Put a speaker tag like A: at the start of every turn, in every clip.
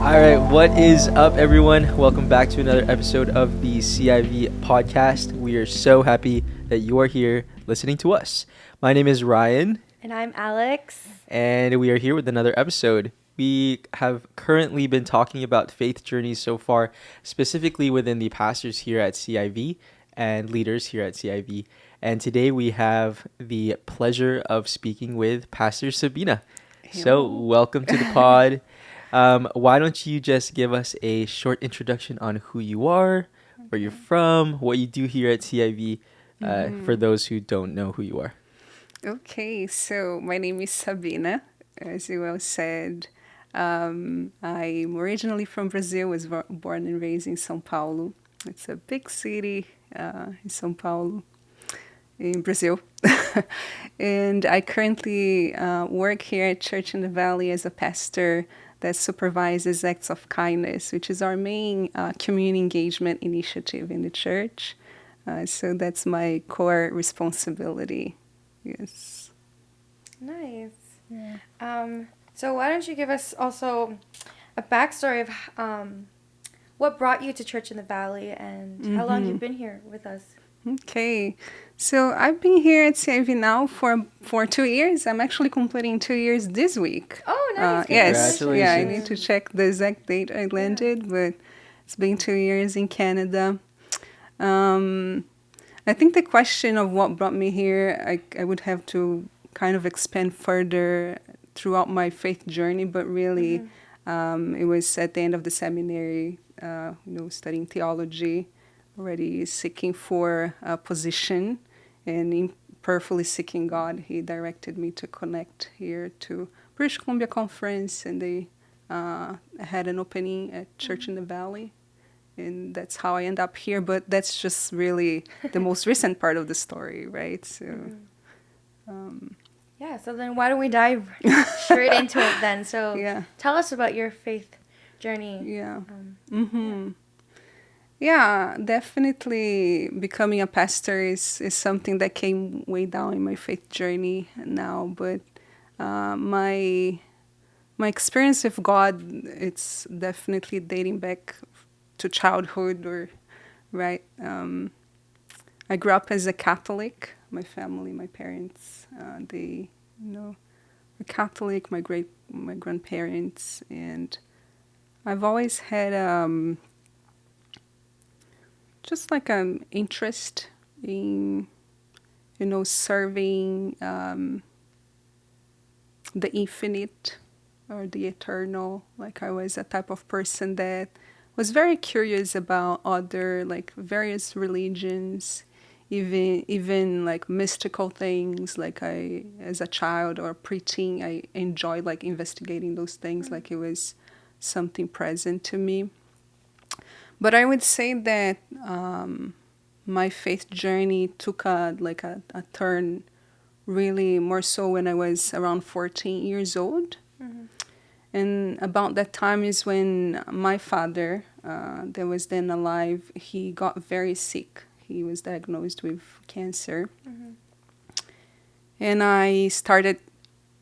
A: All right, what is up, everyone? Welcome back to another episode of the CIV Podcast. We are so happy that you are here listening to us. My name is Ryan.
B: And I'm Alex.
A: And we are here with another episode. We have currently been talking about faith journeys so far, specifically within the pastors here at CIV and leaders here at CIV. And today we have the pleasure of speaking with Pastor Sabina.
C: Hello.
A: So welcome to the pod. Why don't you just give us a short introduction on who you are, where you're from, what you do here at CIV, for those who don't know who you are.
C: Okay, so my name is Sabina, as you well said. I'm originally from Brazil, was born and raised in São Paulo. It's a big city in São Paulo, in Brazil. And I currently work here at Church in the Valley as a pastor that supervises Acts of Kindness, which is our main community engagement initiative in the church. So that's my core responsibility. Yes.
B: Nice. Yeah. So why don't you give us also a backstory of what brought you to Church in the Valley and how long you've been here with us?
C: Okay, so I've been here at CIV now for 2 years. I'm actually completing 2 years this week.
B: Oh, nice.
C: Yes,
A: Congratulations.
C: yeah, I need to check the exact date I landed, but it's been 2 years in Canada. I think the question of what brought me here, I would have to kind of expand further throughout my faith journey, but really it was at the end of the seminary, studying theology, already seeking for a position, and in prayerfully seeking God, He directed me to connect here to British Columbia Conference, and they had an opening at Church in the Valley, and that's how I end up here. But that's just really the most recent part of the story, right? So,
B: Yeah, so then why don't we dive straight into it then? So
C: Yeah.
B: tell us about your faith journey.
C: yeah. Yeah, definitely becoming a pastor is something that came way down in my faith journey now. But my experience with God, it's definitely dating back to childhood, right? I grew up as a Catholic. My family, my parents, they were Catholic. My grandparents, and I've always had just like an interest in, serving the infinite or the eternal. Like I was a type of person that was very curious about other, like various religions, even like mystical things. Like as a child or preteen, I enjoyed like investigating those things. Like it was something present to me. But I would say that my faith journey took a turn really more so when I was around 14 years old. And about that time is when my father, that was then alive, he got very sick. He was diagnosed with cancer. And I started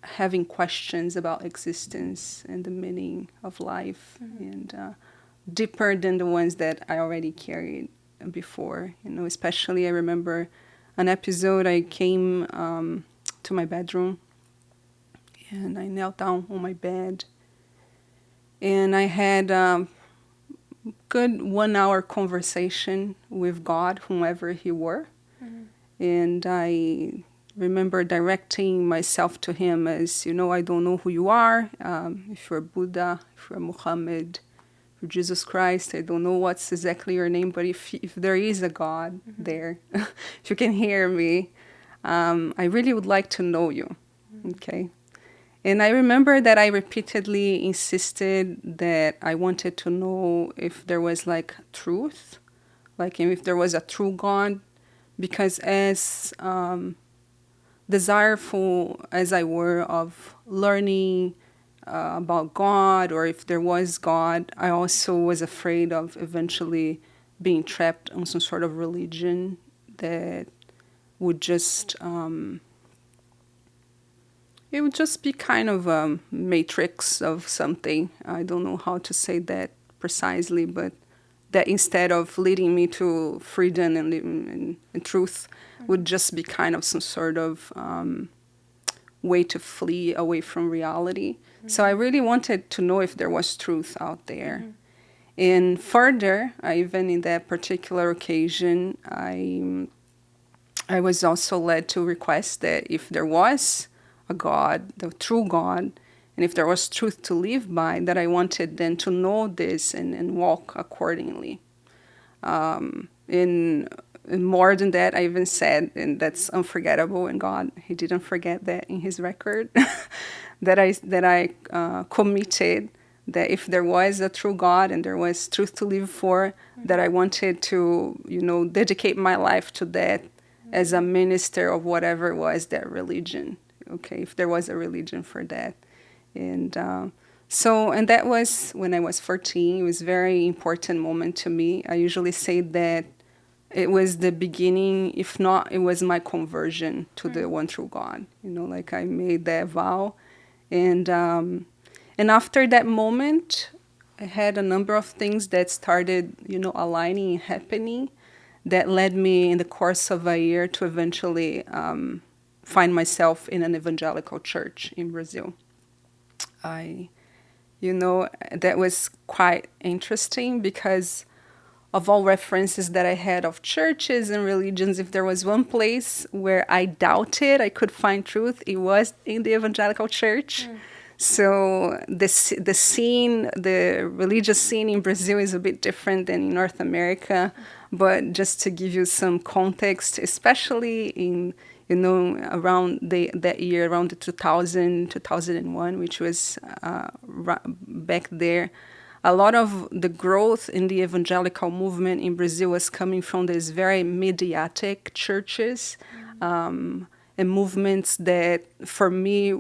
C: having questions about existence and the meaning of life, and deeper than the ones that I already carried before. Especially I remember an episode. I came to my bedroom and I knelt down on my bed and I had a good 1 hour conversation with God, whomever He were. And I remember directing myself to Him as, I don't know who you are. If you're Buddha, if you're Muhammad, for Jesus Christ, I don't know what's exactly your name, but if there is a God there, if you can hear me, I really would like to know you, okay? And I remember that I repeatedly insisted that I wanted to know if there was like truth, like if there was a true God, because as desireful as I were of learning about God, or if there was God, I also was afraid of eventually being trapped on some sort of religion that would just It would just be kind of a matrix of something. I don't know how to say that precisely, but that instead of leading me to freedom and truth, would just be kind of some sort of way to flee away from reality. So I really wanted to know if there was truth out there. And further, even in that particular occasion, I was also led to request that if there was a God, the true God, and if there was truth to live by, that I wanted then to know this and walk accordingly. And more than that, I even said, and that's unforgettable, and God, He didn't forget that in His record, that I committed that if there was a true God and there was truth to live for, that I wanted to, dedicate my life to that as a minister of whatever was that religion. Okay, if there was a religion for that. And and that was when I was 14. It was a very important moment to me. I usually say that it was the beginning, if not, it was my conversion to the one true God. Like I made that vow. And after that moment, I had a number of things that started, aligning and happening that led me in the course of a year to eventually find myself in an evangelical church in Brazil. That was quite interesting because of all references that I had of churches and religions, if there was one place where I doubted I could find truth, it was in the evangelical church. So the scene, the religious scene in Brazil is a bit different than in North America. But just to give you some context, especially in, around that year, around the 2001, which was back there, a lot of the growth in the evangelical movement in Brazil was coming from these very mediatic churches and movements that, for me,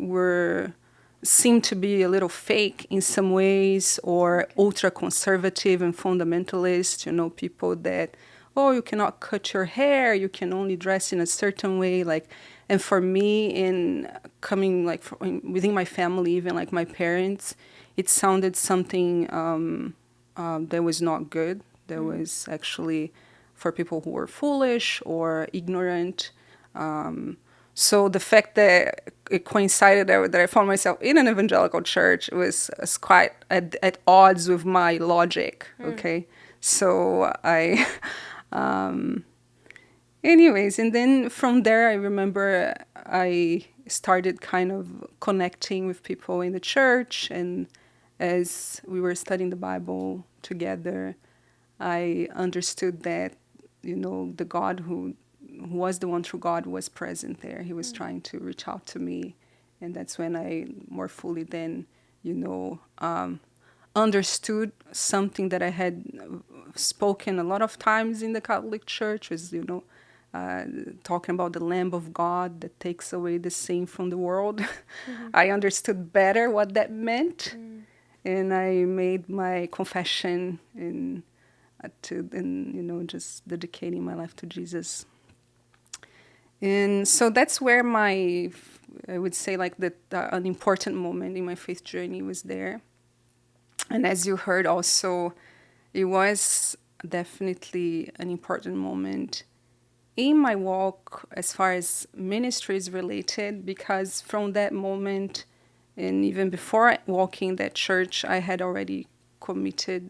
C: seemed to be a little fake in some ways, or ultra-conservative and fundamentalist, people that, you cannot cut your hair, you can only dress in a certain way, and for me, in coming, within my family, even, my parents, it sounded something that was not good, that was actually for people who were foolish or ignorant. So the fact that it coincided that I found myself in an evangelical church was quite at odds with my logic, okay? So anyways, and then from there, I remember I started kind of connecting with people in the church, and as we were studying the Bible together, I understood that, the God who was the one true God was present there. He was trying to reach out to me. And that's when I more fully then, understood something that I had spoken a lot of times in the Catholic Church, was, talking about the Lamb of God that takes away the sin from the world. I understood better what that meant. And I made my confession and just dedicating my life to Jesus. And so that's where I would say an important moment in my faith journey was there. And as you heard also, it was definitely an important moment in my walk as far as ministry is related, because from that moment, and even before walking that church, I had already committed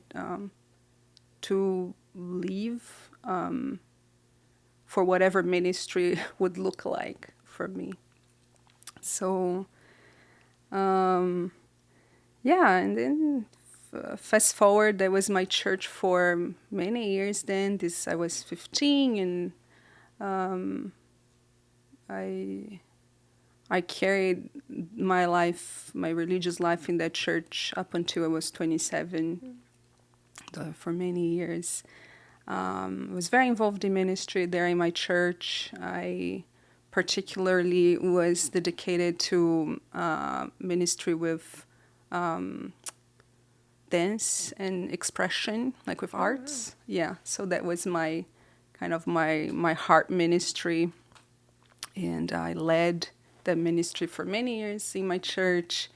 C: to leave for whatever ministry would look like for me. So, and then fast forward, that was my church for many years then. I was 15, and I carried my life, my religious life in that church up until I was 27, for many years. I was very involved in ministry there in my church. I particularly was dedicated to ministry with dance and expression, with arts. Yeah, so that was my heart ministry. And I led that ministry for many years in my church.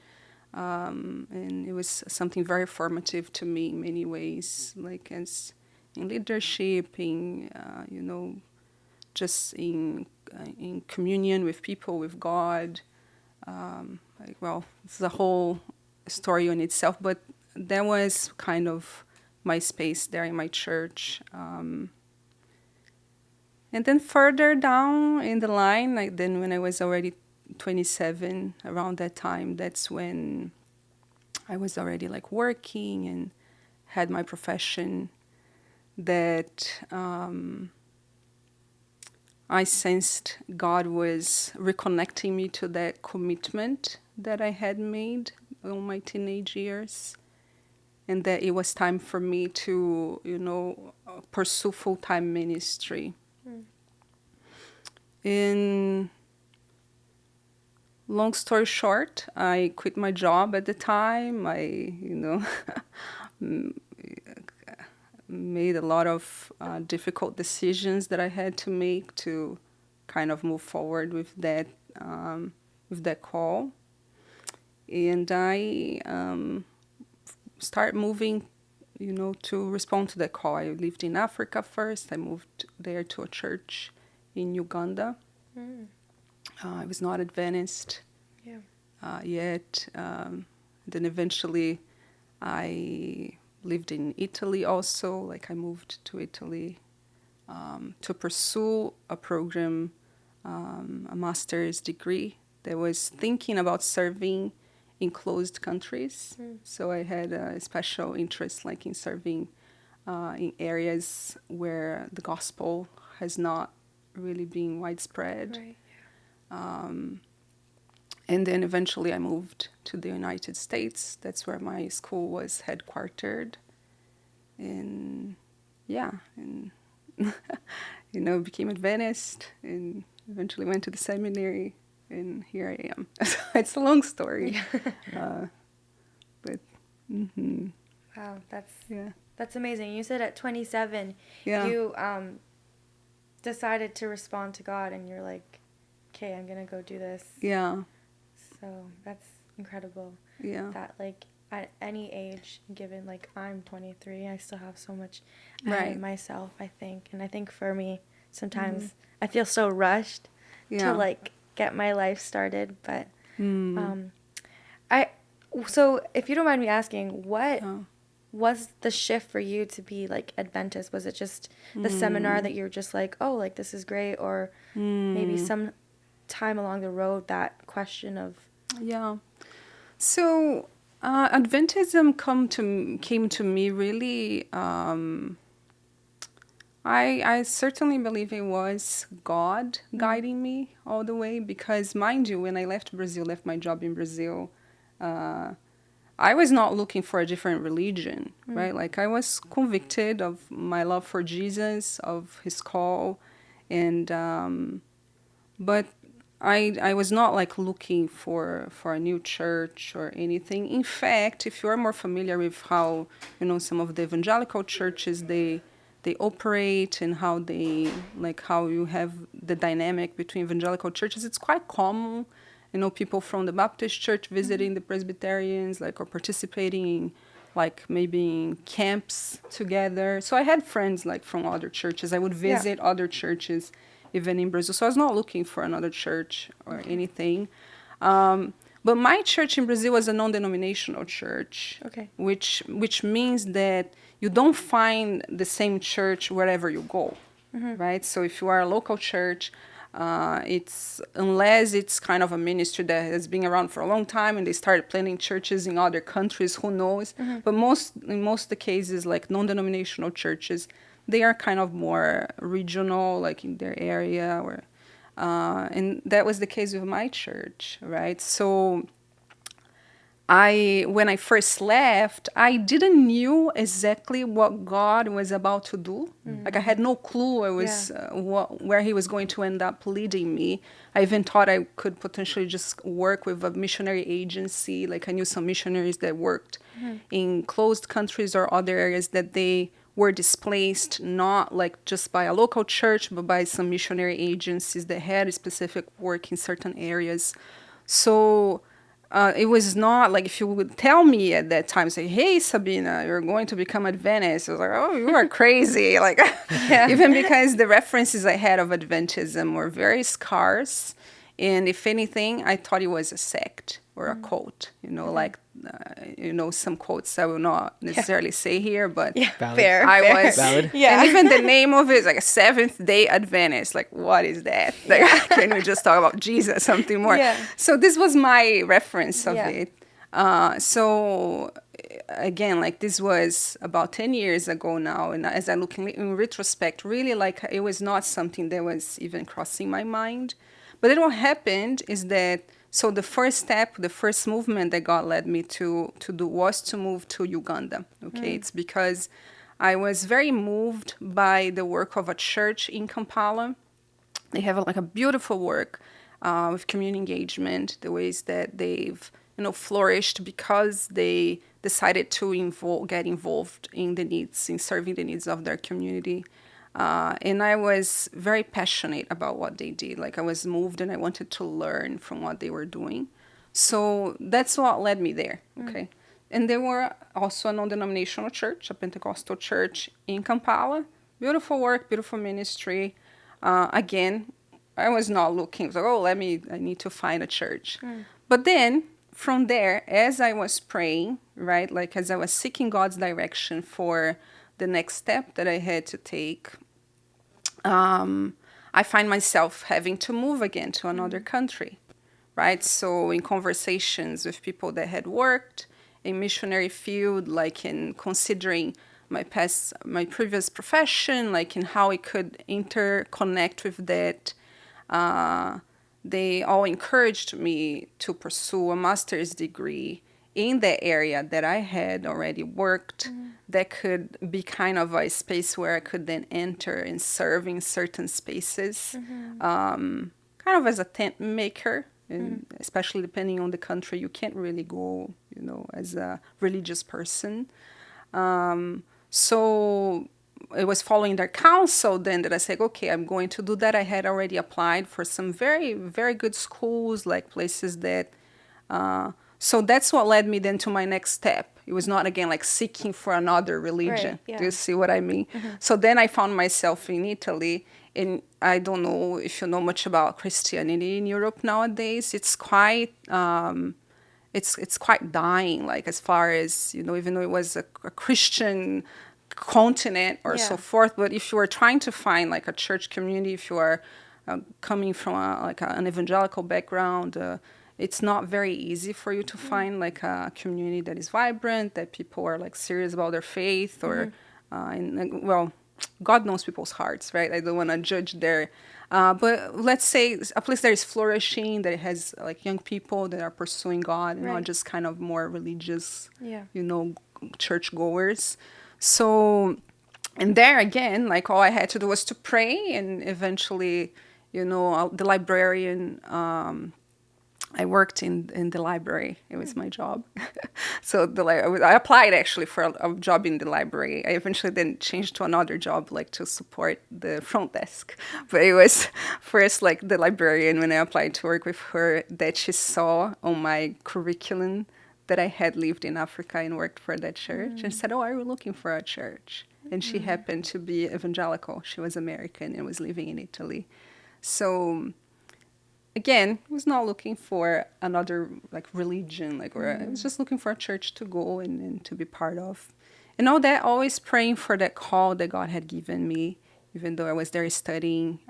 C: And it was something very formative to me in many ways, like as in leadership, in just in communion with people, with God. It's a whole story on itself, but that was kind of my space there in my church. And then further down in the line, like then when I was already 27, around that time, that's when I was already like working and had my profession, that I sensed God was reconnecting me to that commitment that I had made in my teenage years, and that it was time for me to, pursue full-time ministry. And long story short, I quit my job at the time. I, made a lot of difficult decisions that I had to make to kind of move forward with that call. And I started moving, to respond to that call. I lived in Africa first. I moved there to a church in Uganda. I was not Adventist yet. Then eventually I lived in Italy also. Like I moved to Italy to pursue a program, a master's degree that was thinking about serving in closed countries. So I had a special interest like in serving in areas where the gospel has not really been widespread.
B: Right.
C: And then eventually I moved to the United States. That's where my school was headquartered. And became Adventist and eventually went to the seminary, and here I am. It's a long story.
B: Wow, that's amazing. You said at 27, you decided to respond to God, and you're like, okay, I'm gonna go do this.
C: Yeah.
B: So that's incredible.
C: Yeah.
B: That like at any age, given like I'm 23, I still have so much ahead of myself, I think. And I think for me, sometimes I feel so rushed to like get my life started. But so if you don't mind me asking, what was the shift for you to be like Adventist? Was it just the seminar that you were just like, oh, like this is great, or maybe some time along the road that question of
C: So Adventism came to me really. I certainly believe it was God guiding me all the way, because mind you, when I left my job in Brazil, I was not looking for a different religion, right? Like I was convicted of my love for Jesus, of his call, and but I was not like looking for a new church or anything. In fact, if you are more familiar with how some of the evangelical churches they operate, and how you have the dynamic between evangelical churches, it's quite common. People from the Baptist church visiting the Presbyterians, or participating in, maybe in camps together. So I had friends, from other churches. I would visit other churches, even in Brazil. So I was not looking for another church or anything. But my church in Brazil was a non-denominational church, which means that you don't find the same church wherever you go, right? So if you are a local church, unless it's kind of a ministry that has been around for a long time and they started planting churches in other countries, who knows? But in most of the cases, non-denominational churches, they are kind of more regional, in their area, and that was the case with my church, right? So when I first left, I didn't knew exactly what God was about to do. I had no clue where he was going to end up leading me. I even thought I could potentially just work with a missionary agency. I knew some missionaries that worked in closed countries or other areas that they were displaced, not like just by a local church, but by some missionary agencies that had a specific work in certain areas. So it was not like if you would tell me at that time, say, hey, Sabina, you're going to become Adventist. I was like, oh, you are crazy. Like, even because the references I had of Adventism were very scarce. And if anything, I thought it was a sect or a cult, like, some quotes I will not necessarily say here, but
B: fair.
A: Valid.
C: And even the name of it is like a Seventh-day Adventist. Like, what is that? Like, can we just talk about Jesus, something more?
B: Yeah.
C: So this was my reference of it. So again, like this was about 10 years ago now. And as I look in retrospect, really like it was not something that was even crossing my mind. But then what happened is that, so the first step, the first movement that God led me to do was to move to Uganda. Okay, it's because I was very moved by the work of a church in Kampala. They have like a beautiful work with community engagement, the ways that they've flourished because they decided to get involved in serving the needs of their community. And I was very passionate about what they did. Like I was moved and I wanted to learn from what they were doing. So that's what led me there. Okay. And they were also a non-denominational church, a Pentecostal church in Kampala. Beautiful work, beautiful ministry. Again, I was not looking, like, I need to find a church. But then from there, as I was praying, right, like as I was seeking God's direction for the next step that I had to take, I find myself having to move again to another country, right? So in conversations with people that had worked in missionary field, like in considering my previous profession, like in how it could interconnect with that, they all encouraged me to pursue a master's degree in the area that I had already worked, that could be kind of a space where I could then enter and serve in certain spaces, kind of as a tent maker, and especially depending on the country, you can't really go, as a religious person. So it was following their counsel then that I said, okay, I'm going to do that. I had already applied for some very, very good schools, like places that... So that's what led me then to my next step. It was not, again, like seeking for another religion.
B: Right, yeah.
C: Do you see what I mean? So then I found myself in Italy. And I don't know if you know much about Christianity in Europe nowadays. It's quite... It's quite dying, like as far as, even though it was a Christian continent or so forth. But if you are trying to find like a church community, if you are coming from an evangelical background, it's not very easy for you to find like a community that is vibrant, that people are like serious about their faith, or well, God knows people's hearts, right? I don't want to judge their, but let's say a place that is flourishing, that has like young people that are pursuing God, and not just kind of more religious, church goers. So, and there again, like all I had to do was to pray, and eventually, the librarian, I worked in the library. It was my job. So I applied actually for a job in the library. I eventually then changed to another job, like to support the front desk. But it was first like the librarian, when I applied to work with her, that she saw on my curriculum that I had lived in Africa and worked for that church, and said, are you looking for a church? And she happened to be evangelical. She was American and was living in Italy. So... again, I was not looking for another like religion, I was just looking for a church to go and to be part of. And all that, always praying for that call that God had given me, even though I was there studying.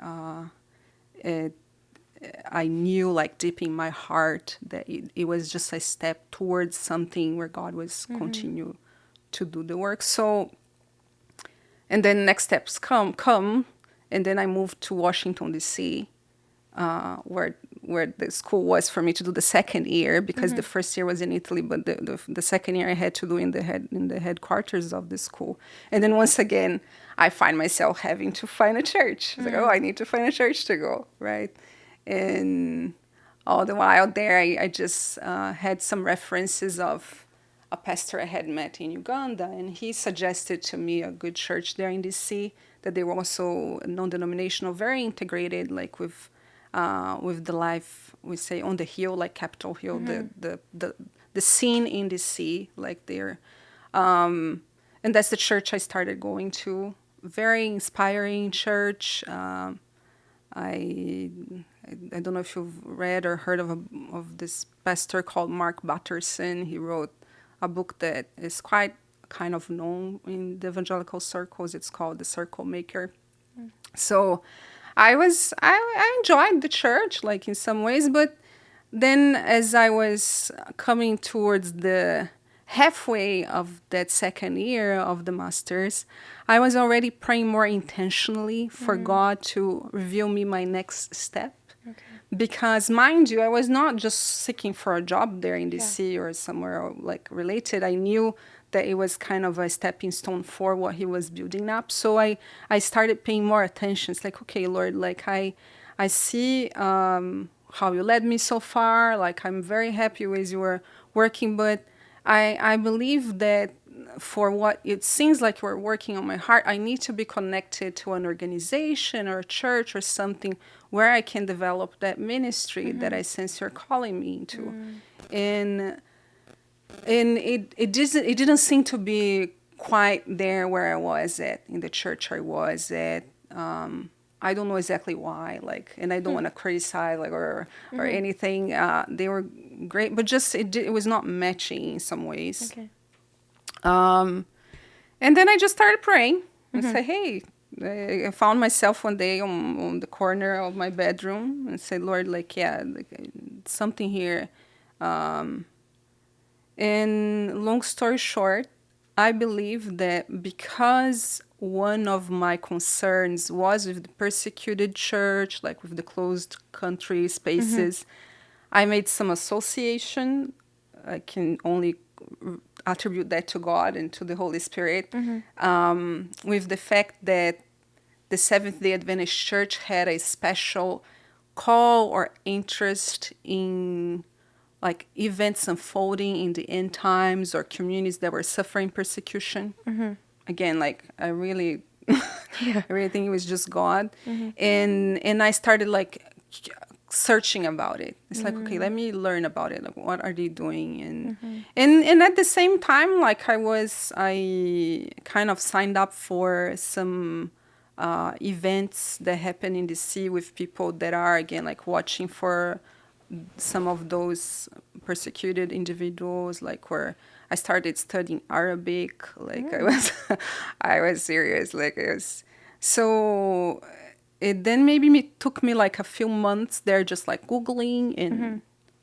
C: I knew like deep in my heart that it was just a step towards something where God was continue to do the work. So, and then next steps come, and then I moved to Washington, D.C., where the school was for me to do the second year, because the first year was in Italy, but the second year I had to do in the headquarters of the school. And then once again, I find myself having to find a church. It's like, I need to find a church to go, right? And all the while there, I just had some references of a pastor I had met in Uganda, and he suggested to me a good church there in DC, that they were also non-denominational, very integrated, like with the life, we say, on the hill, like Capitol Hill, the scene in DC, like there. And that's the church I started going to. Very inspiring church. I don't know if you've read or heard of this pastor called Mark Batterson. He wrote a book that is quite kind of known in the evangelical circles. It's called The Circle Maker. So I enjoyed the church, like, in some ways, but then as I was coming towards the halfway of that second year of the master's, I was already praying more intentionally for God to reveal me my next step.
B: Okay.
C: Because, mind you, I was not just seeking for a job there in DC or somewhere like related. I knew that it was kind of a stepping stone for what he was building up. So I started paying more attention. It's like, okay, Lord, like I see how you led me so far. Like, I'm very happy with your working, but I believe that for what it seems like you're working on my heart, I need to be connected to an organization or a church or something where I can develop that ministry that I sense you're calling me into. And it didn't seem to be quite there where I was at, in the church I was at. I don't know exactly why, like, and I don't want to criticize, like, or anything. They were great, but just it was not matching in some ways.
B: Okay.
C: And then I just started praying and say, hey, I found myself one day on the corner of my bedroom and said, Lord, like, yeah, like, something here. And long story short, I believe that because one of my concerns was with the persecuted church, like with the closed country spaces, I made some association. I can only attribute that to God and to the Holy Spirit, with the fact that the Seventh-day Adventist Church had a special call or interest in, like, events unfolding in the end times or communities that were suffering persecution. Again, like, I really think it was just God. And I started, like, searching about it. It's like, okay, let me learn about it. Like, what are they doing? And at the same time, like, I kind of signed up for some events that happen in DC with people that are, again, like, watching for some of those persecuted individuals, like, where I started studying Arabic. Like, I was serious. Like, it was so. It then took me like a few months there, just like Googling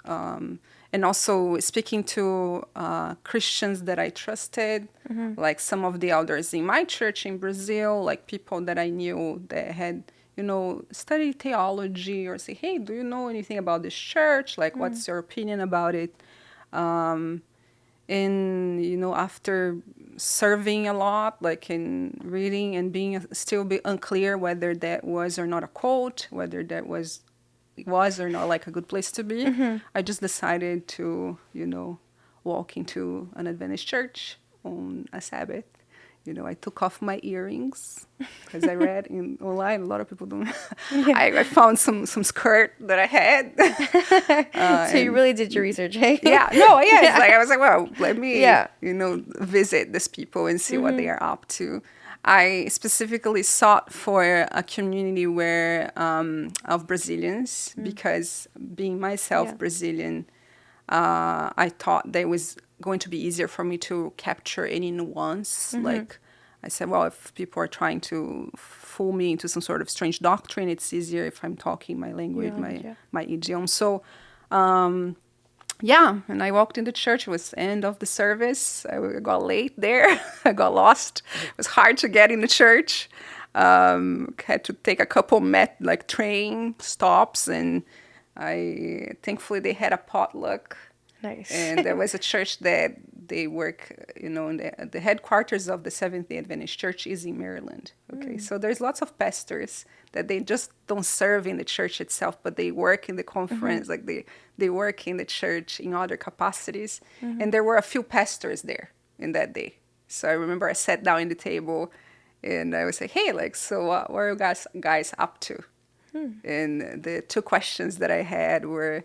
C: and also speaking to Christians that I trusted, like some of the elders in my church in Brazil, like people that I knew that had, studied theology, or say, hey, do you know anything about this church? Like, what's your opinion about it? And, after serving a lot, like in reading and being still a bit unclear whether that was or not a cult, whether that was or not like a good place to be, I just decided to, walk into an Adventist church on a Sabbath. I took off my earrings because I read online. A lot of people don't. I found some skirt that I had.
B: So you really did your research, eh?
C: Yeah. No. Yeah. It's like I was like, well, let me, visit these people and see what they are up to. I specifically sought for a community where of Brazilians because being myself Brazilian, I thought that it was going to be easier for me to capture any nuance. Like I said, well, if people are trying to fool me into some sort of strange doctrine, it's easier if I'm talking my language, my idiom. So, and I walked into church. It was the end of the service. I got late there. I got lost. It was hard to get in the church. Had to take a couple train stops, and thankfully they had a potluck.
B: Nice.
C: And there was a church that they work, in the headquarters of the Seventh-day Adventist Church is in Maryland. Okay, so there's lots of pastors that they just don't serve in the church itself, but they work in the conference, like they work in the church in other capacities. And there were a few pastors there in that day. So I remember I sat down in the table and I would say, hey, like, so what are you guys up to? And the two questions that I had were,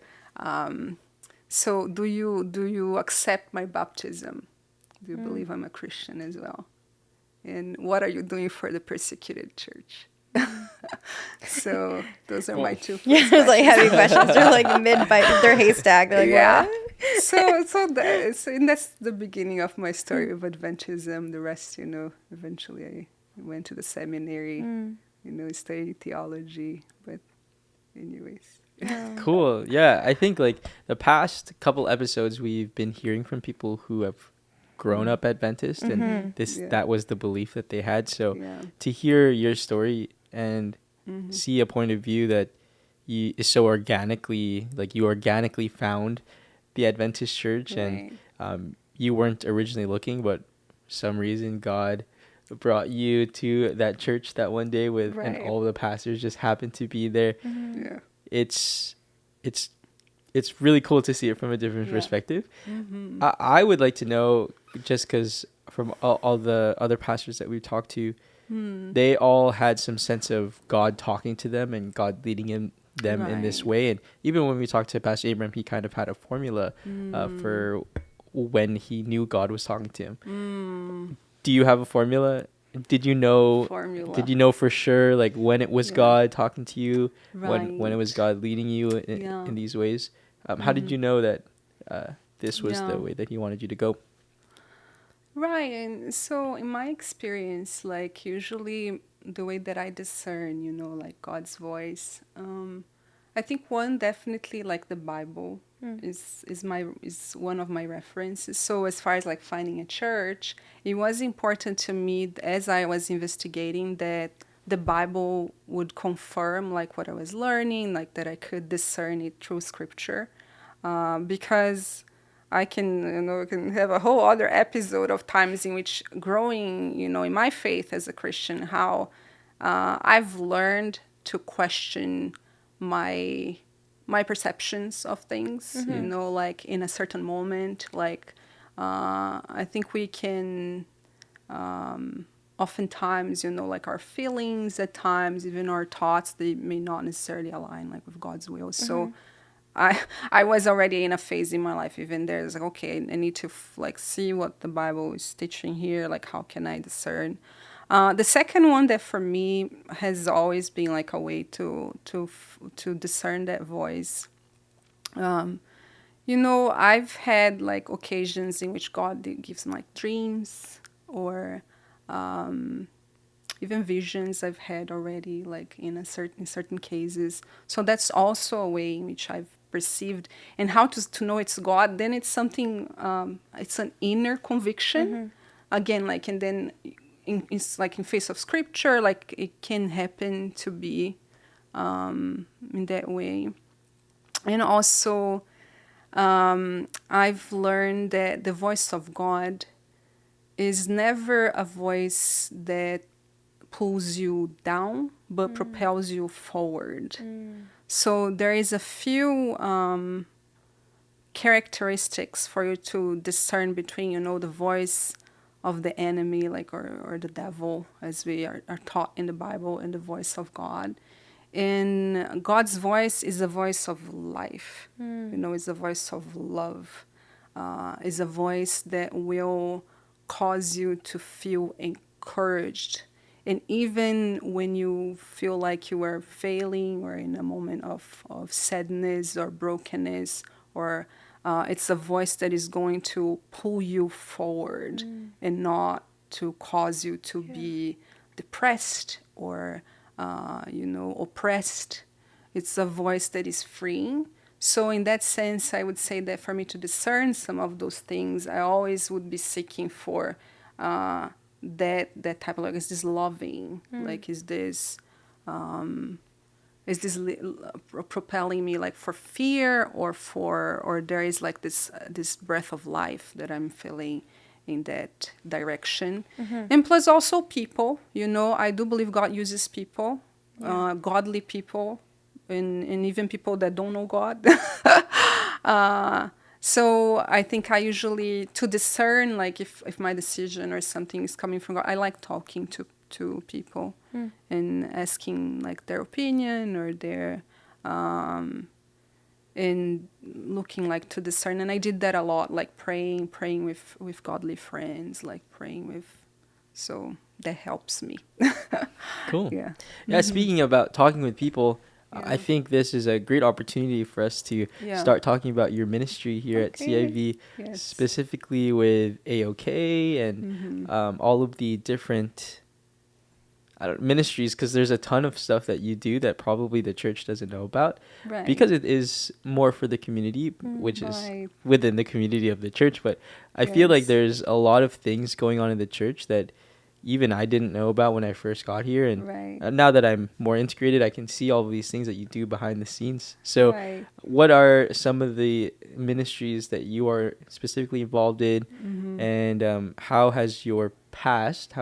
C: so do you accept my baptism? Do you believe I'm a Christian as well? And what are you doing for the persecuted church? So those are my two.
B: Yeah, it's like heavy questions. They're like mid-bite. They're haystack. They're like, what?
C: And that's the beginning of my story of Adventism. The rest, eventually I went to the seminary, studied theology. But anyways.
A: Cool. Yeah, I think like the past couple episodes we've been hearing from people who have grown up Adventist and that was the belief that they had. So to hear your story and see a point of view that is so organically, like you organically found the Adventist church and you weren't originally looking, but for some reason God brought you to that church that one day and all the pastors just happened to be there. It's really cool to see it from a different perspective. I would like to know, just because from all the other pastors that we've talked to, they all had some sense of God talking to them and God leading them in this way. And even when we talked to Pastor Abraham, he kind of had a formula for when he knew God was talking to him. Do you have a formula? Did you know for sure, like when it was God talking to you, when it was God leading you in these ways? How did you know that this was the way that he wanted you to go?
C: Right. And so in my experience, like usually the way that I discern, like God's voice, I think one definitely like the Bible is one of my references. So as far as like finding a church, it was important to me as I was investigating that the Bible would confirm like what I was learning, like that I could discern it through Scripture, because I can have a whole other episode of times in which growing, in my faith as a Christian, how I've learned to question my perceptions of things, like in a certain moment, like I think we can oftentimes, like our feelings at times, even our thoughts, they may not necessarily align like with God's will. So I was already in a phase in my life, even there's like, okay, I need to see what the Bible is teaching here, like how can I discern? The second one that for me has always been like a way to discern that voice. I've had like occasions in which God gives me like dreams or even visions I've had already, like in certain cases. So that's also a way in which I've perceived, and how to know it's God. Then it's something, it's an inner conviction. Again, like, and then it's like in face of Scripture, like it can happen to be in that way. And also, I've learned that the voice of God is never a voice that pulls you down, but propels you forward. So there is a few characteristics for you to discern between, the voice of the enemy, like or the devil, as we are taught in the Bible, and the voice of God. And God's voice is a voice of life. It's a voice of love. It's a voice that will cause you to feel encouraged. And even when you feel like you are failing or in a moment of sadness or brokenness, or it's a voice that is going to pull you forward and not to cause you to be depressed or, oppressed. It's a voice that is freeing. So in that sense, I would say that for me to discern some of those things, I always would be seeking for that type of, like, is this loving? Like, is this is this propelling me like for fear, or there is like this breath of life that I'm feeling in that direction. And plus also people, I do believe God uses people, godly people, and even people that don't know God. So I think I usually, to discern like if my decision or something is coming from God, I like talking to people and asking like their opinion or their and looking like to discern. And I did that a lot, like praying with godly friends, like praying with, so that helps me.
A: Cool.
C: Yeah.
A: Yeah, speaking about talking with people,
C: Yeah.
A: I think this is a great opportunity for us to
C: Yeah.
A: start talking about your ministry here at
C: Okay.
A: CIV,
C: Yes.
A: specifically with AOK and all of the different ministries, because there's a ton of stuff that you do that probably the church doesn't know about,
C: Right.
A: because it is more for the community, which is
C: Right.
A: within the community of the church. But I feel like
C: Yes.
A: there's a lot of things going on in the church that even I didn't know about when I first got here, and
C: Right.
A: now that I'm more integrated, I can see all of these things that you do behind the scenes. So
C: Right.
A: what are some of the ministries that you are specifically involved in, and how has your past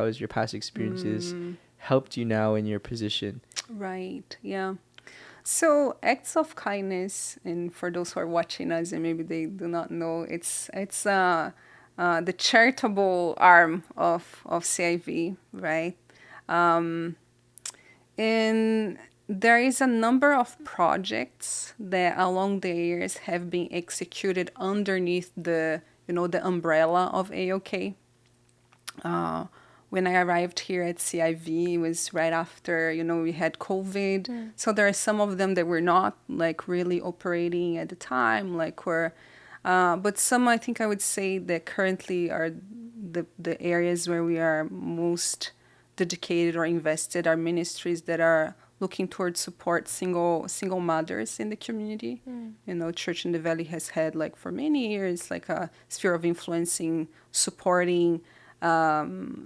A: experiences helped you now in your position?
C: Right. Yeah. So acts of kindness, and for those who are watching us and maybe they do not know, it's the charitable arm of CIV, right? And there is a number of projects that along the years have been executed underneath the umbrella of AOK. When I arrived here at CIV, it was right after, we had COVID. So there are some of them that were not like really operating at the time, but some I think I would say that currently are the areas where we are most dedicated or invested are ministries that are looking towards support single mothers in the community. Church in the Valley has had like for many years like a sphere of influencing, supporting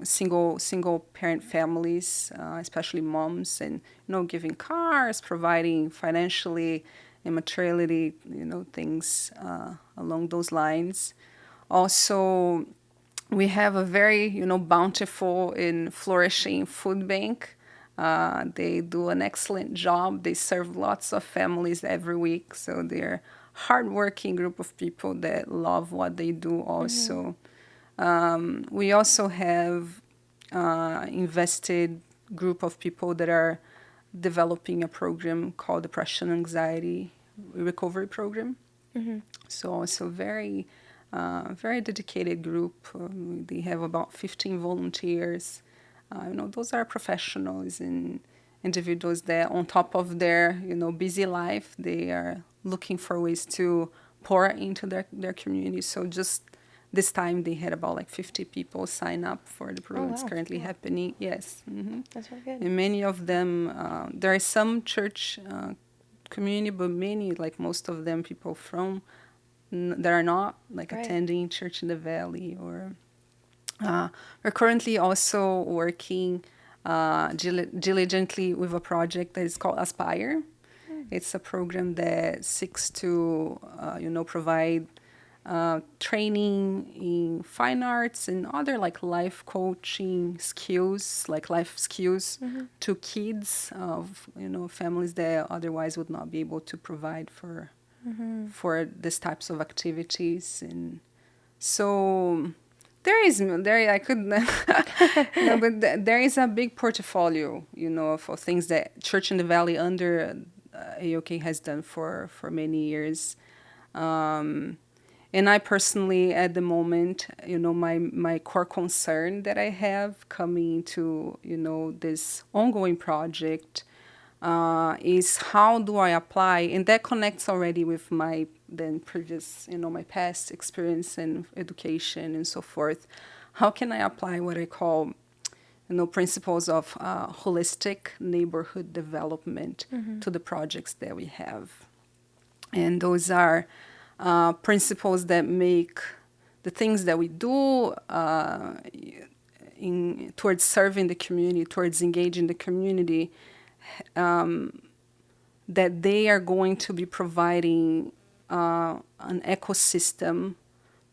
C: single parent families, especially moms, and giving cars, providing financially and materially, things along those lines. Also, we have a very bountiful and flourishing food bank. They do an excellent job. They serve lots of families every week, so they're hardworking group of people that love what they do also. We also have invested group of people that are developing a program called Depression Anxiety Recovery Program. So also very dedicated group. They have about 15 volunteers. Those are professionals and individuals that on top of their busy life, they are looking for ways to pour into their community. So just this time they had about like 50 people sign up for the program. It's currently happening. Yes.
B: That's very good.
C: And many of them, there are some church community, but many, like most of them, people from that are not like attending church in the Valley. Or we're currently also working diligently with a project that is called Aspire. It's a program that seeks to provide training in fine arts and other like life coaching skills, like life skills to kids of families that otherwise would not be able to provide for these types of activities. And so there is a big portfolio of things that Church in the Valley under AOK has done for many years. And I personally, at the moment, my core concern that I have coming to, this ongoing project is how do I apply, and that connects already with my then previous, my past experience in education and so forth. How can I apply what I call, principles of holistic neighborhood development to the projects that we have? And those are principles that make the things that we do towards serving the community, towards engaging the community, that they are going to be providing an ecosystem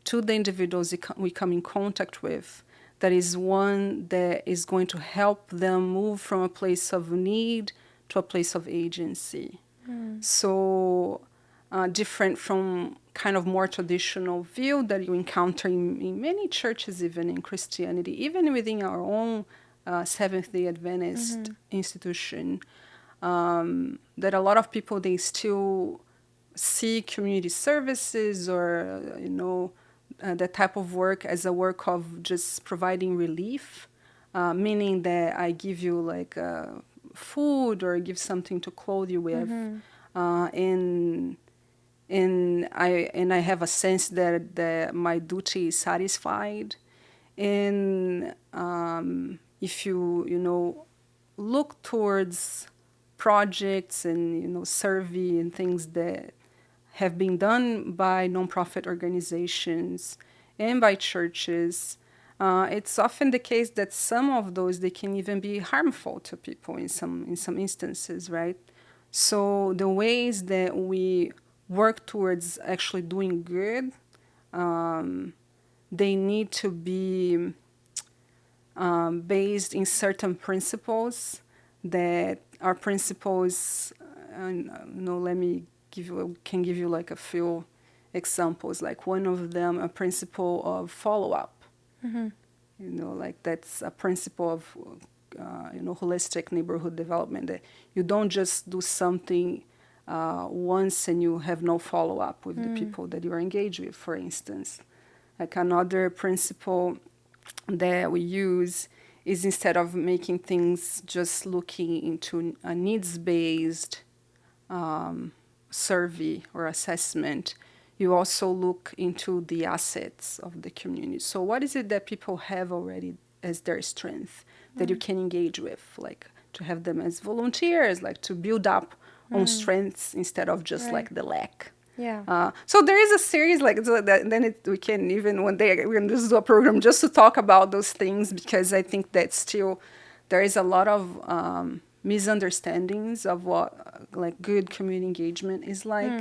C: to the individuals we come in contact with, that is one that is going to help them move from a place of need to a place of agency. So different from kind of more traditional view that you encounter in many churches, even in Christianity, even within our own Seventh-day Adventist institution, that a lot of people, they still see community services or, that type of work as a work of just providing relief, meaning that I give you like food or give something to clothe you with, and I have a sense that my duty is satisfied. And if you look towards projects and survey and things that have been done by nonprofit organizations and by churches, it's often the case that some of those, they can even be harmful to people in some instances, right? So the ways that we work towards actually doing good, they need to be based in certain principles that are principles. Let me give you like a few examples. Like one of them, a principle of follow-up. Like that's a principle of holistic neighborhood development, that you don't just do something once and you have no follow-up with the people that you are engaged with, for instance. Like another principle that we use is, instead of making things just looking into a needs-based survey or assessment, you also look into the assets of the community. So what is it that people have already as their strength that you can engage with, like to have them as volunteers, like to build up on strengths instead of just like the lack.
B: Yeah.
C: So there is a series like that. Then we can even one day we're going to do a program just to talk about those things, because I think that still there is a lot of misunderstandings of what like good community engagement is like.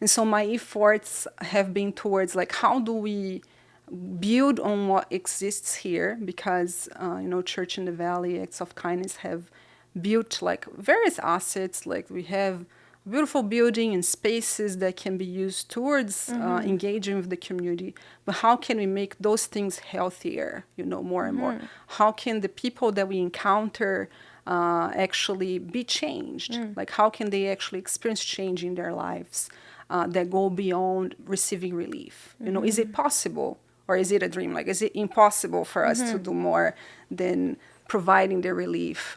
C: And so my efforts have been towards like, how do we build on what exists here? Because Church in the Valley, Acts of Kindness have built like various assets. Like we have beautiful building and spaces that can be used towards engaging with the community. But how can we make those things healthier, more and more? How can the people that we encounter actually be changed? Like how can they actually experience change in their lives that go beyond receiving relief? Is it possible, or is it a dream? Like, is it impossible for us to do more than providing the relief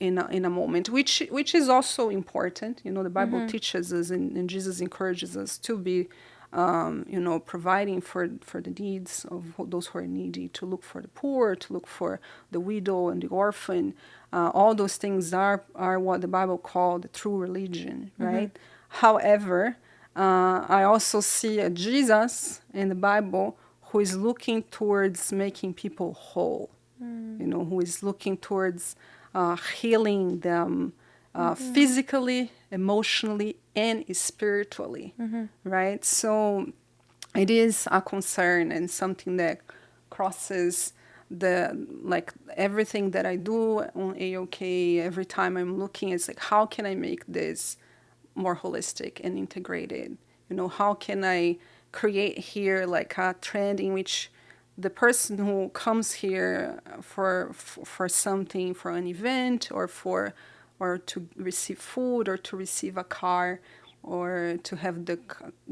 C: in a moment, which is also important. The Bible teaches us, and Jesus encourages us to be, providing for the needs of those who are needy, to look for the poor, to look for the widow and the orphan. All those things are what the Bible called the true religion, right? However, I also see a Jesus in the Bible who is looking towards making people whole. Who is looking towards healing them physically, emotionally, and spiritually, right? So it is a concern and something that crosses everything that I do on AOK. Every time I'm looking, it's like, how can I make this more holistic and integrated? How can I create here like a trend in which the person who comes here for something, for an event, or to receive food, or to receive a car, or to have the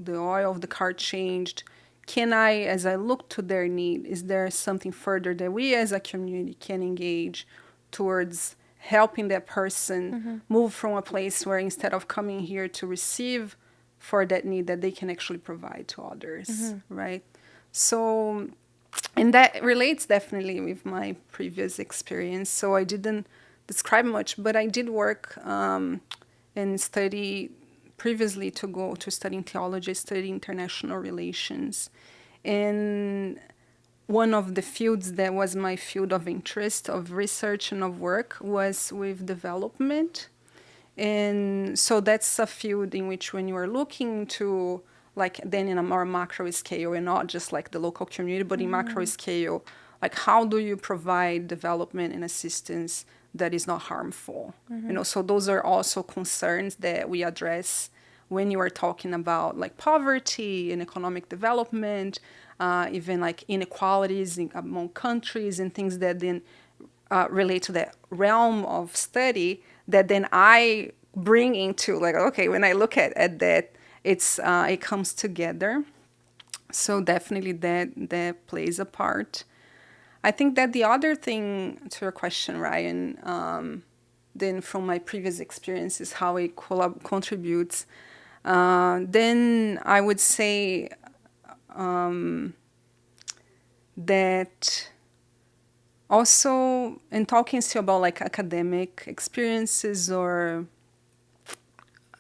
C: oil of the car changed, can I, as I look to their need, is there something further that we as a community can engage towards helping that person move from a place where, instead of coming here to receive for that need, that they can actually provide to others, right? So, and that relates definitely with my previous experience. So I didn't describe much, but I did work and study previously to studying theology, study international relations. And one of the fields that was my field of interest, of research and of work, was with development. And so that's a field in which when you are looking to, like, then in a more macro scale, and not just like the local community, but in macro scale, like how do you provide development and assistance that is not harmful? So those are also concerns that we address when you are talking about like poverty and economic development, even like inequalities among countries and things that then relate to that realm of study that then I bring into like, okay, when I look at that, it comes together. So definitely that plays a part. I think that the other thing to your question, Ryan, then from my previous experiences, how it contributes, then I would say that also in talking still about like academic experiences or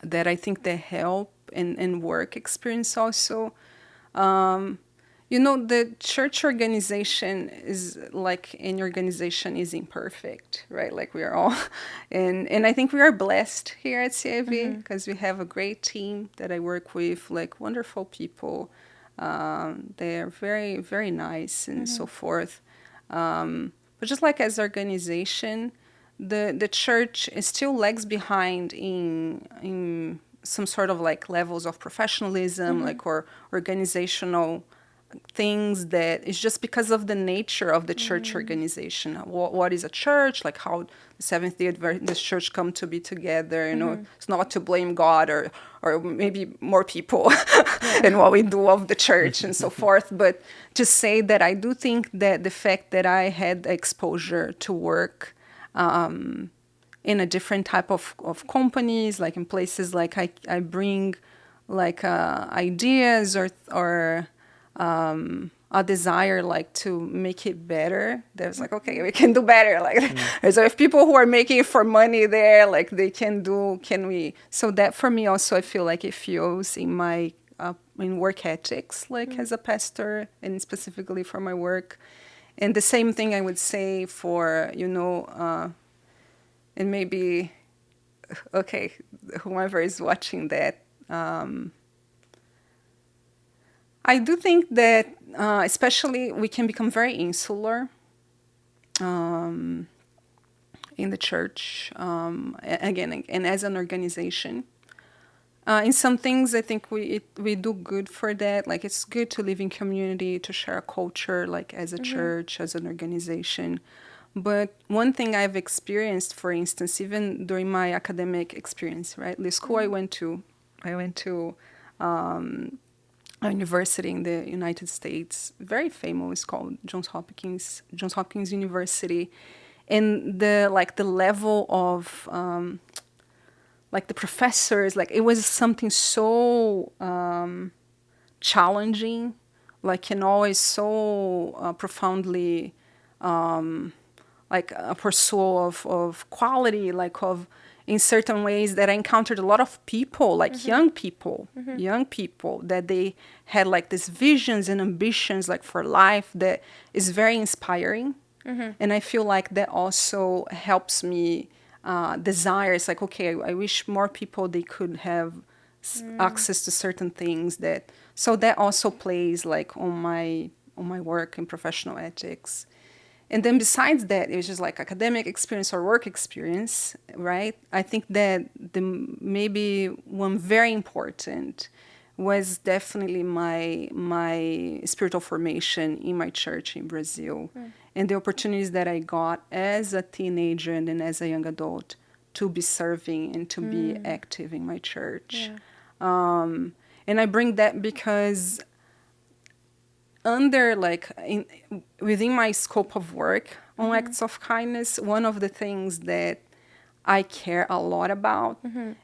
C: that I think they help in work experience also. The church organization is like any organization is imperfect, right? Like we are all, and I think we are blessed here at CIV because we have a great team that I work with, like wonderful people. They're very, very nice and so forth. But just like as organization, the church is still lags behind in some sort of like levels of professionalism, like or organizational things that is just because of the nature of the church organization. What is a church? Like how the Seventh-day Adventist Church come to be together. It's not to blame God or maybe more people and what we do of the church and so forth, but to say that I do think that the fact that I had exposure to work in a different type of companies, like in places like I bring like ideas or a desire like to make it better. There's like, okay, we can do better. Like, so if people who are making it for money there, like they can we? So that for me also, I feel like it fuels in my in work ethics, like as a pastor, and specifically for my work. And the same thing I would say for and maybe okay, whoever is watching that. I do think that, especially, we can become very insular in the church, again, and as an organization. In some things, I think we do good for that. Like, it's good to live in community, to share a culture, like as a church, as an organization. But one thing I've experienced, for instance, even during my academic experience, right? The school I went to a university in the United States, very famous, called Johns Hopkins University, and the level of like the professors, like it was something so challenging, like and always so profoundly like a pursuit of quality, like of in certain ways that I encountered a lot of people, like young people that they had like these visions and ambitions like for life that is very inspiring. And I feel like that also helps me desire. It's like, okay, I wish more people, they could have access to certain things so that also plays like on my work and professional ethics. And then besides that, it was just like academic experience or work experience, right? I think that maybe one very important was definitely my spiritual formation in my church in Brazil, and the opportunities that I got as a teenager and then as a young adult to be serving and to be active in my church. Yeah. And I bring that because within my scope of work on acts of kindness, one of the things that I care a lot about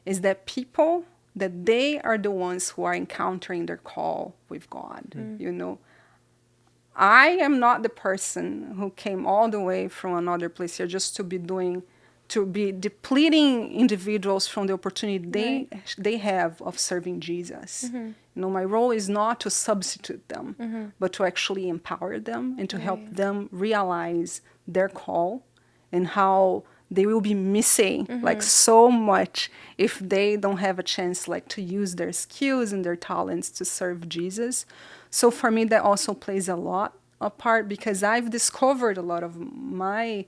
C: is that people, that they are the ones who are encountering their call with God. I am not the person who came all the way from another place here just to be depleting individuals from the opportunity they have of serving Jesus. My role is not to substitute them, but to actually empower them and to help them realize their call and how they will be missing like so much if they don't have a chance like to use their skills and their talents to serve Jesus. So for me, that also plays a part, because I've discovered a lot of my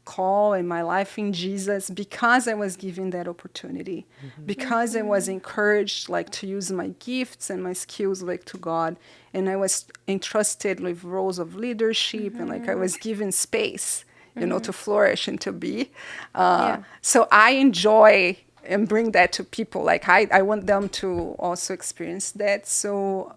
C: call and my life in Jesus because I was given that opportunity, because I was encouraged like to use my gifts and my skills like to God, and I was entrusted with roles of leadership, and like I was given space, you know, to flourish and to be. So I enjoy and bring that to people. Like I want them to also experience that. So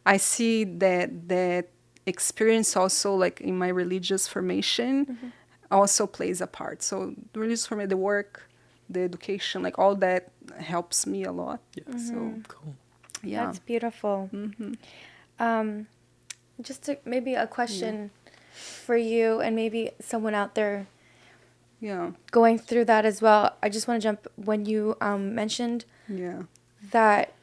C: I see that experience also like in my religious formation also plays a part. So the religious formation, the work, the education, like all that helps me a lot. So
A: Cool.
C: yeah.
B: That's beautiful. Just maybe a question for you and maybe someone out there
C: Yeah.
B: going through that as well. I just want to jump when you mentioned
C: Yeah.
B: that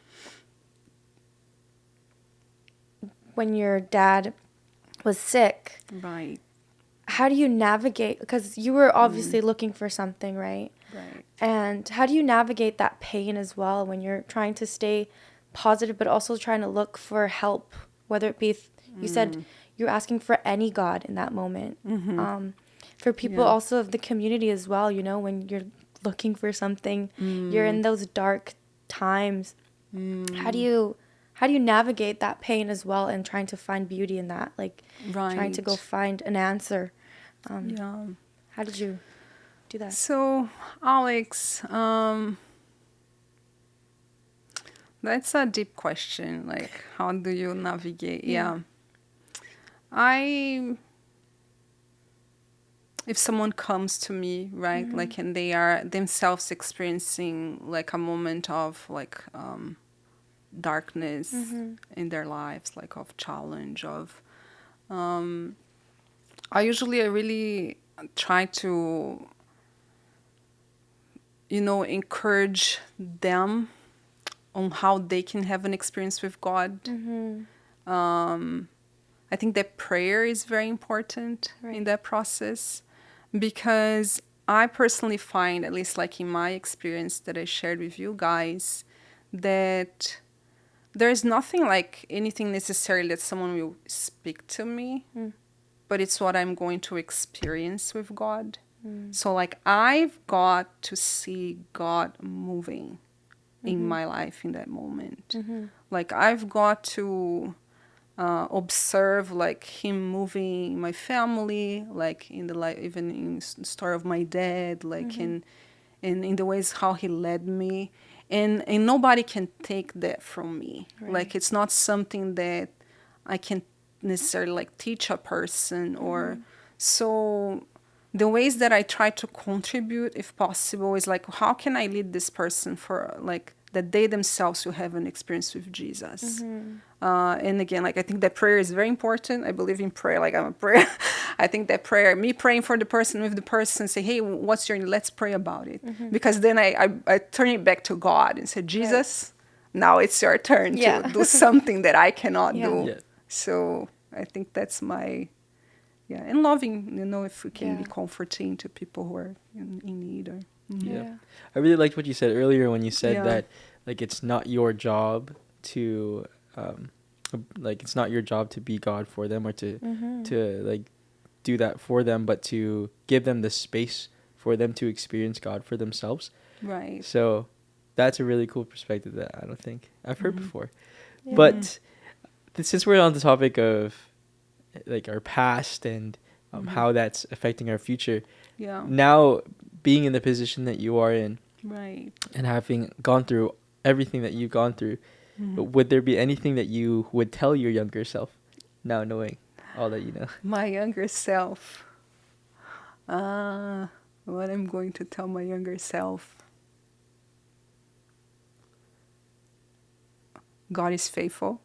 B: when your dad was sick,
C: Right.
B: how do you navigate? Because you were obviously looking for something, right?
C: Right.
B: And how do you navigate that pain as well when you're trying to stay positive, but also trying to look for help, whether it be, you said you're asking for any God in that moment. For people also of the community as well, you know, when you're looking for something, you're in those dark times. How do you navigate that pain as well and trying to find beauty in that, like trying to go
C: Right.
B: find an answer?
C: Yeah.
B: How did you do that?
C: So, Alex, that's a deep question. Like, how do you navigate? Yeah. If someone comes to me, right, like, and they are themselves experiencing like a moment of like darkness in their lives, like of challenge, of, I really try to, you know, encourage them on how they can have an experience with God. I think that prayer is very important in that process, because I personally find, at least like in my experience that I shared with you guys, that there's nothing like anything necessarily that someone will speak to me, but it's what I'm going to experience with God. So like I've got to see God moving in my life in that moment. Like I've got to observe like him moving in my family, like in the life, even in the story of my dad, like in the ways how he led me, and nobody can take that from me. Like it's not something that I can necessarily like teach a person, or so. The ways that I try to contribute, if possible, is like, how can I lead this person for like that they themselves will have an experience with Jesus? And again, like I think that prayer is very important. I believe in prayer. Like I'm a prayer. I think that prayer, me praying for the person with the person, say, hey, what's your? Let's pray about it, because then I turn it back to God and say, Jesus, now it's your turn to do something that I cannot do.
A: Yeah.
C: So I think that's my. Yeah, and loving, you know, if we can be comforting to people who are in need. Or
A: I really liked what you said earlier when you said
C: Yeah.
A: that, like, it's not your job to, like, it's not your job to be God for them or to like, do that for them, but to give them the space for them to experience God for themselves.
C: Right.
A: So that's a really cool perspective that I don't think I've heard before.
B: Yeah.
A: But since we're on the topic of like our past and how that's affecting our future,
C: Yeah.
A: now being in the position that you are in,
C: Right.
A: and having gone through everything that you've gone through, would there be anything that you would tell your younger self now, knowing all that you know?
C: My younger self. What I'm going to tell my younger self. God is faithful.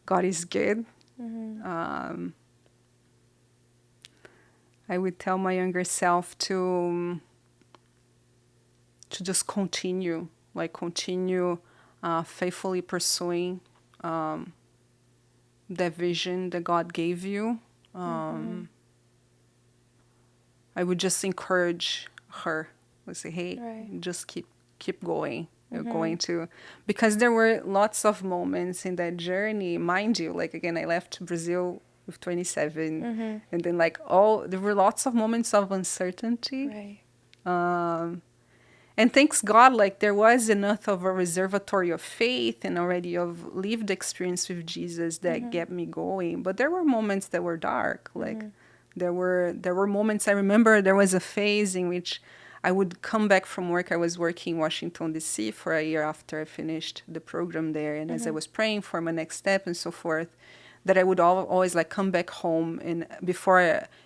C: God is good. I would tell my younger self to just continue faithfully pursuing that vision that God gave you. I would just encourage her. I would say, hey,
B: Right.
C: just keep going. You're going to, because there were lots of moments in that journey. Mind you, like again, I left Brazil with 27, and then there were lots of moments of uncertainty.
B: Right.
C: And thanks God, like there was enough of a reservatory of faith and already of lived experience with Jesus that kept me going. But there were moments that were dark. Like there were moments. I remember there was a phase in which I would come back from work. I was working in Washington, D.C. for a year after I finished the program there. And as I was praying for my next step and so forth, that I would always like come back home. And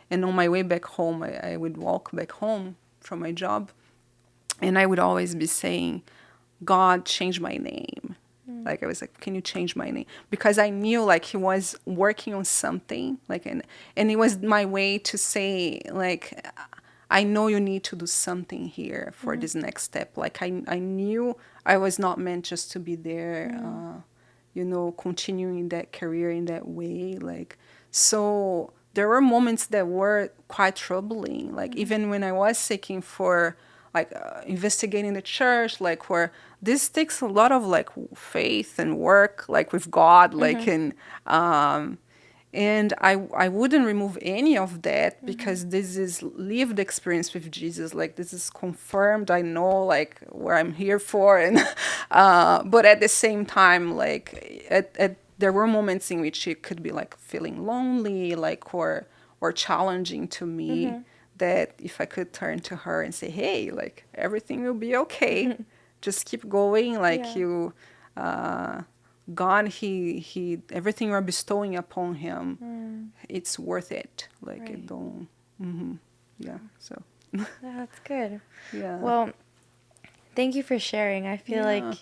C: and on my way back home, I would walk back home from my job. And I would always be saying, God, change my name. Like I was like, can you change my name? Because I knew like he was working on something. Like and it was my way to say like, I know you need to do something here for this next step. Like I knew I was not meant just to be there, continuing that career in that way. Like, so there were moments that were quite troubling. Like even when I was seeking for investigating the church, like where this takes a lot of like faith and work, like with God, like and I wouldn't remove any of that because this is lived experience with Jesus. Like this is confirmed. I know like what I'm here for, and but at the same time, like there were moments in which it could be like feeling lonely, like or challenging to me. That if I could turn to her and say, hey, like everything will be okay. Just keep going. Like God, he everything you're bestowing upon him, it's worth it. Like
B: Right.
C: it don't, so.
B: That's good.
C: Yeah.
B: Well, thank you for sharing. I feel like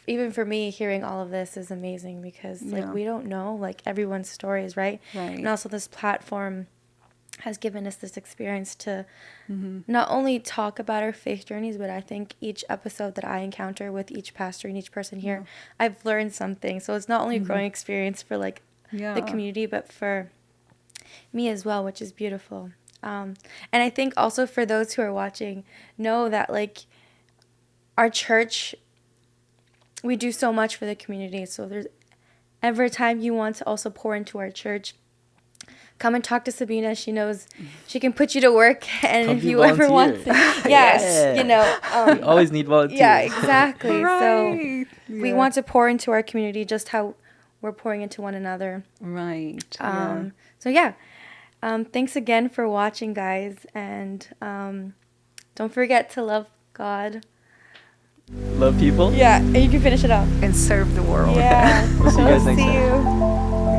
B: even for me, hearing all of this is amazing because like we don't know like everyone's stories, right?
C: Right.
B: And also this platform has given us this experience to not only talk about our faith journeys, but I think each episode that I encounter with each pastor and each person here, I've learned something. So it's not only a growing experience for like the community, but for me as well, which is beautiful. And I think also for those who are watching, know that like our church, we do so much for the community. So there's every time you want to also pour into our church, come and talk to Sabina. She knows she can put you to work. And
A: Come
B: if
A: be
B: you ever want to,
A: Yeah.
B: we
A: always need volunteers.
B: Yeah, exactly.
C: Right.
B: So we want to pour into our community just how we're pouring into one another.
C: Right.
B: So thanks again for watching, guys. And don't forget to love God.
A: Love people.
B: Yeah, and you can finish it off.
C: And serve the world.
B: Yeah.
A: We'll see you guys next time.
B: you.